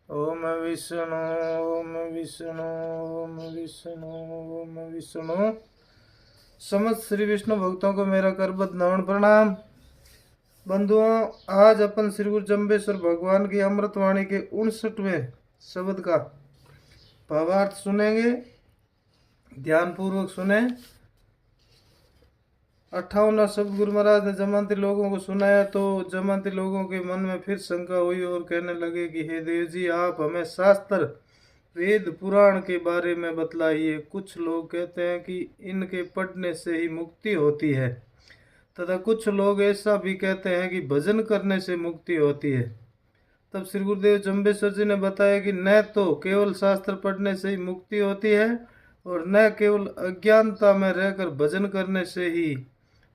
ओम विष्णु ओम विष्णु ओम विष्णु ओम विष्णु। समस्त श्री विष्णु भक्तों को मेरा करबद्ध नमन प्रणाम। बंधुओं, आज अपन श्री गुरु जम्बेश्वर भगवान की अमृतवाणी के 59वें शब्द का भावार्थ सुनेंगे। ध्यान पूर्वक सुने। 58वां शब्द गुरु महाराज ने जमानती लोगों को सुनाया तो जमानती लोगों के मन में फिर शंका हुई और कहने लगे कि हे देव जी, आप हमें शास्त्र वेद पुराण के बारे में बतलाइए। कुछ लोग कहते हैं कि इनके पढ़ने से ही मुक्ति होती है तथा कुछ लोग ऐसा भी कहते हैं कि भजन करने से मुक्ति होती है। तब श्री गुरुदेव जम्बेश्वर जी ने बताया कि न तो केवल शास्त्र पढ़ने से ही मुक्ति होती है और न केवल अज्ञानता में रहकर भजन करने से ही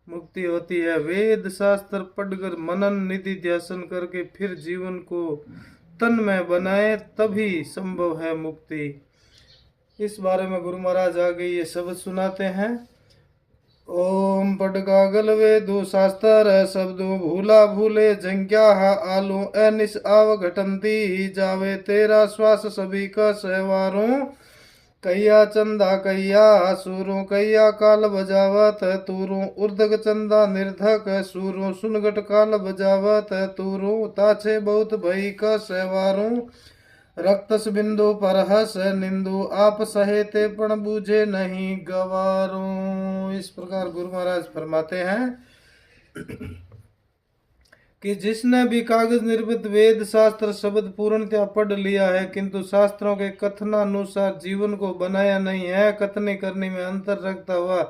मुक्ति होती है। वेद शास्त्र पढ़कर मनन निधि ध्यान करके फिर जीवन को तन में बनाए तभी संभव है मुक्ति। इस बारे में गुरु महाराज आगे ये शब्द सुनाते हैं। ओम पटकागल वेदो शास्त्र शब्दों भूला भूले जंग्या आलो अनिस आव घटंती जावे तेरा श्वास सभी का सहवारों कैया चंदा कैया सूरों कैया काल बजावत तूरों उर्धक चंदा निर्धक सूरों सुनगट काल बजावत तूरों ताछे बहुत भई का सहवारों रक्तस बिंदु परहस निंदु आप सहेते पण बूझे नहीं गवारों। इस प्रकार गुरु महाराज फरमाते हैं कि जिसने भी कागज निर्मित वेद शास्त्र शब्द पूर्णतः पढ़ लिया है किंतु शास्त्रों के कथनानुसार जीवन को बनाया नहीं है, कथनी करने में अंतर रखता हुआ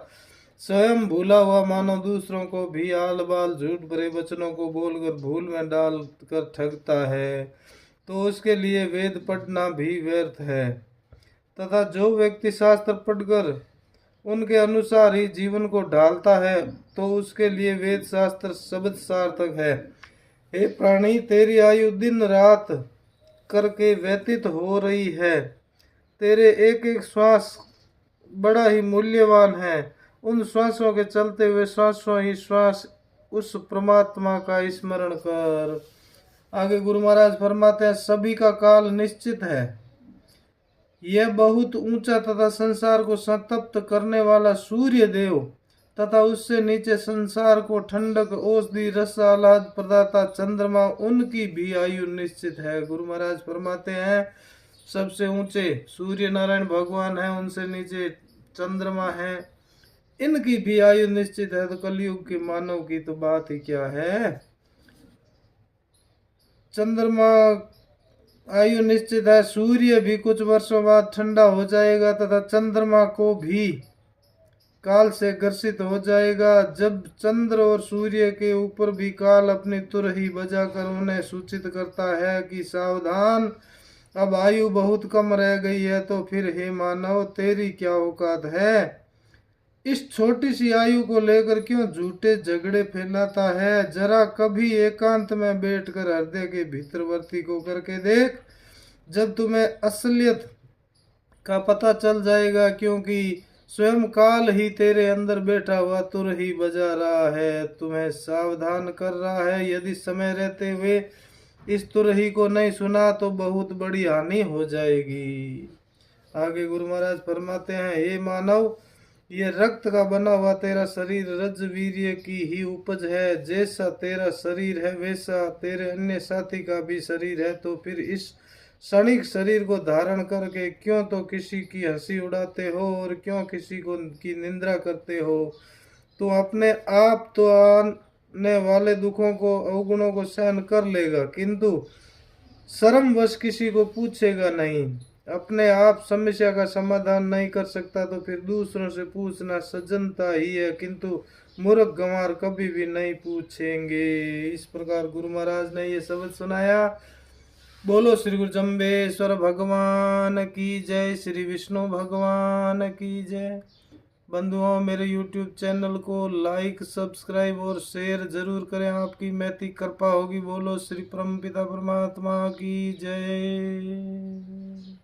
स्वयं भूला हुआ मानो दूसरों को भी आल बाल झूठ भरे वचनों को बोलकर भूल में डाल कर ठगता है, तो उसके लिए वेद पढ़ना भी व्यर्थ है। तथा जो व्यक्ति शास्त्र पढ़कर उनके अनुसार ही जीवन को ढालता है तो उसके लिए वेद शास्त्र शब्द सार्थक है। हे प्राणी, तेरी आयु दिन रात करके व्यतीत हो रही है। तेरे एक एक श्वास बड़ा ही मूल्यवान है। उन श्वासों के चलते हुए श्वासों ही श्वास उस परमात्मा का स्मरण कर। आगे गुरु महाराज फरमाते हैं, सभी का काल निश्चित है। यह बहुत ऊंचा तथा संसार को संतप्त करने वाला सूर्य देव तथा उससे नीचे संसार को ठंडक औषधि रस आह्लाद प्रदाता चंद्रमा, उनकी भी आयु निश्चित है। गुरु महाराज फरमाते हैं, सबसे ऊंचे सूर्य नारायण भगवान है, उनसे नीचे चंद्रमा है, इनकी भी आयु निश्चित है। तो कलयुग के मानव की तो बात ही क्या है। चंद्रमा आयु निश्चित है, सूर्य भी कुछ वर्षों बाद ठंडा हो जाएगा तथा चंद्रमा को भी काल से ग्रसित हो जाएगा। जब चंद्र और सूर्य के ऊपर भी काल अपनी तुर ही बजाकर उन्हें सूचित करता है कि सावधान, अब आयु बहुत कम रह गई है, तो फिर हे मानव, तेरी क्या औकात है। इस छोटी सी आयु को लेकर क्यों झूठे झगड़े फैलाता है। जरा कभी एकांत में बैठकर हृदय के भीतरवर्ती को करके देख, जब तुम्हें असलियत का पता चल जाएगा, क्योंकि स्वयं काल ही तेरे अंदर बैठा हुआ तुर ही बजा रहा है, तुम्हें सावधान कर रहा है। यदि समय रहते हुए इस तुर ही को नहीं सुना तो बहुत बड़ी हानि हो जाएगी। आगे गुरु महाराज फरमाते हैं, हे मानव, ये रक्त का बना हुआ तेरा शरीर रज वीर्य की ही उपज है। जैसा तेरा शरीर है वैसा तेरे अन्य साथी का भी शरीर है। तो फिर इस क्षणिक शरीर को धारण करके क्यों तो किसी की हंसी उड़ाते हो और क्यों किसी को की निंदा करते हो। तो अपने आप तो आने वाले दुखों को अवगुणों को सहन कर लेगा किंतु शर्मवश किसी को पूछेगा नहीं। अपने आप समस्या का समाधान नहीं कर सकता तो फिर दूसरों से पूछना सज्जनता ही है, किंतु मूर्ख गंवार कभी भी नहीं पूछेंगे। इस प्रकार गुरु महाराज ने ये शब्द सुनाया। बोलो श्री गुरु जम्बेश्वर भगवान की जय, श्री विष्णु भगवान की जय। बंधुओं, मेरे YouTube चैनल को लाइक, सब्सक्राइब और शेयर जरूर करें, आपकी महती कृपा होगी। बोलो श्री परमपिता परमात्मा की जय।